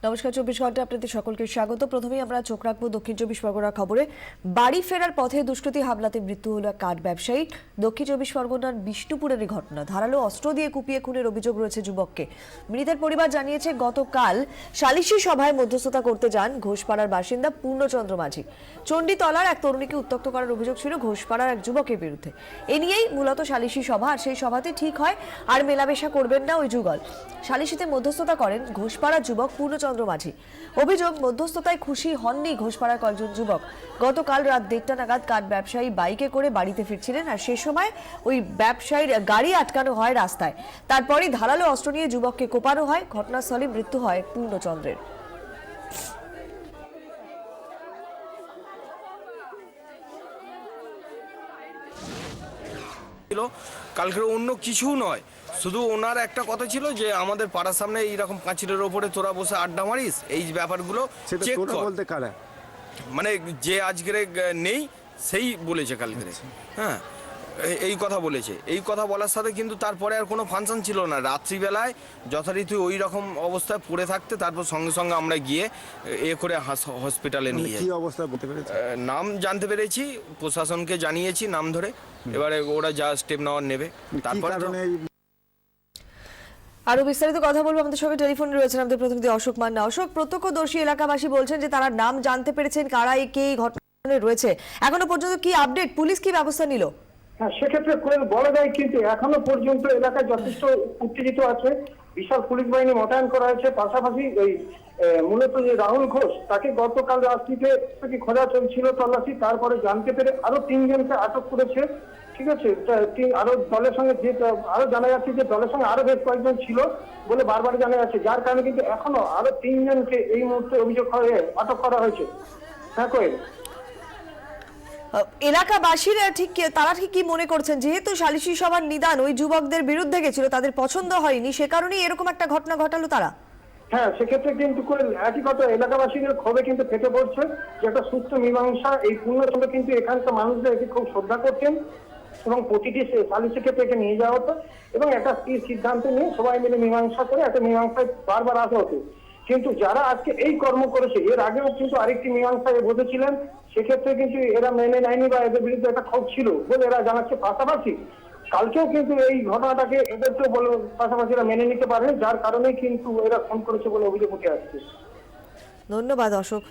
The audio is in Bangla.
নমস্কার, 24 ঘন্টা আপনাদের সকলকে স্বাগত। প্রথমেই আমরা চোখ রাখবো দক্ষিণ 24 পরগনার খবরে। বাড়ি ফেরার পথে দুষ্কৃতী হামলাতে মৃত্যু হল এক কাঠ ব্যবসায়ী। দক্ষিণ 24 পরগনার বিষ্ণুপুরের ঘটনা। ধারালো অস্ত্র দিয়ে কুপিয়ে খুনের অভিযোগ রয়েছে যুবককে। মৃতের পরিবার জানিয়েছে গতকাল সালিশি সভায় মধ্যস্থতা করতে যান ঘোষপাড়ার বাসিন্দা পূর্ণচন্দ্র মাঝি। চণ্ডীতলার এক তরুণীকে উত্ত্যক্ত করার অভিযোগ ছিল ঘোষপাড়ার এক যুবকের বিরুদ্ধে। এ নিয়েই মূলত সালিশি সভা, আর সেই সভাতে ঠিক হয় আর মেলামেশা করবেন না ওই যুগল। সালিশিতে মধ্যস্থতা করেন ঘোষপাড়ার যুবক পূর্ণচন্দ্র মাঝি। অভিযোগ, মধ্যস্থতায় খুশি হননি ঘোষপাড়ার কয়েকজন যুবক। গতকাল রাত 1টা নাগাদ কাঠ ব্যবসায়ী বাইকে করে বাড়িতে ফিরছিলেন, আর সে সময় ওই ব্যবসায়ীর গাড়ি আটকানো হয় রাস্তায়। তারপরই ধারালো অস্ত্র নিয়ে যুবককে কোপানো হয়। ঘটনাস্থলে মৃত্যু হয় পূর্ণচন্দ্রের। কালকে অন্য কিছু নয়, শুধু ওনার একটা কথা ছিল যে আমাদের পাড়ার সামনে এইরকম পাঁচিলের ওপরে তোরা বসে আড্ডা মারিস, এই ব্যাপারগুলো চেক কর। বলতে কারা? মানে যে আজকের নেই সেই বলেছে কালকে। হ্যাঁ, এই কথা বলেছে। এই কথা বলার সাথে কিন্তু তারপরে আর কোনো ফাংশন ছিল না। রাত্রিবেলায় যথারীতি ওই রকম অবস্থায় পড়ে থাকতে তারপর সঙ্গে সঙ্গে আমরা গিয়ে করে হসপিটালে নিয়ে যাই। কি অবস্থা বলতে পেরেছি? নাম জানতে পেরেছি, প্রশাসনকে জানিয়েছি নাম ধরে। এবারে ওরা যা স্টেপ নেওয়ার নেবে। তারপরে আরো বিস্তারিত কথা বলবো। আমাদের সঙ্গে টেলিফোনে রয়েছেন আমাদের প্রতিনিধি অশোক মান্না। অশোক, প্রত্যক্ষদর্শী এলাকাবাসী বলছেন যে তারা নাম জানতে পেরেছেন, কারা কে ঘটনায় রয়েছে। এখনো পর্যন্ত কি আপডেট, পুলিশ কি ব্যবস্থা নিল? হ্যাঁ, সেক্ষেত্রে বলা যায় কিন্তু এখনো পর্যন্ত এলাকায় যথেষ্ট উত্তেজিত আছে। বিশাল পুলিশ বাহিনী মোতায়েন করা হয়েছে। পাশাপাশি এই মূলত যে রাহুল ঘোষ, তাকে গতকাল রাত্রিতে খোঁজা চলছিল তল্লাশি। তারপরে জানতে পেরে আরো 3 জনকে আটক করেছে। ঠিক আছে, আরো দলের সঙ্গে আরো জানা যাচ্ছে যে দলের সঙ্গে আরো বেশ কয়েকজন ছিল বলে বারবার জানা যাচ্ছে, যার কারণে কিন্তু এখনো আরো 3 জনকে এই মুহূর্তে অভিযোগ হয়ে আটক করা হয়েছে। হ্যাঁ, কই এলাকাবাসীরা তারা ঠিক কি মনে করছেন, যেহেতু সালিশি সভার নিদান ওই যুবকদের বিরুদ্ধে গেছিল, তাদের পছন্দ হয়নি, সে কারণেই এরকম একটা ঘটনা ঘটালো তারা? হ্যাঁ, সেক্ষেত্রে কিন্তু একই কথা, এলাকাবাসীদের ক্ষোভে কিন্তু ফেটে পড়ছে যে একটা সুস্থ মীমাংসা। এই পূর্ণচন্দ্র কিন্তু এখানকার মানুষদের একে খুব শ্রদ্ধা করতেন এবং প্রতিটি সালিসি ক্ষেত্রে একে নিয়ে যাওয়া হতো এবং একটা স্থির সিদ্ধান্ত নিয়ে সবাই মিলে মীমাংসা করে একটা মীমাংসায় বারবার আসা হতো। কিন্তু যারা আজকে এই কর্ম করেছে, এর আগেও কিন্তু আরেকটি মীমাংসায় বসেছিলেন, সেক্ষেত্রে কিন্তু এরা মেনে নেয়নি বা এদের বিরুদ্ধে একটা ক্ষোভ ছিল বলে এরা জানাচ্ছে। পাশাপাশি কালকেও কিন্তু এই ঘটনাটাকে এদেরকেও বলে পাশাপাশি এরা মেনে নিতে পারেন, যার কারণে কিন্তু এরা ফোন করেছে বলে অভিযোগ উঠে আসছে। ধন্যবাদ অশোক।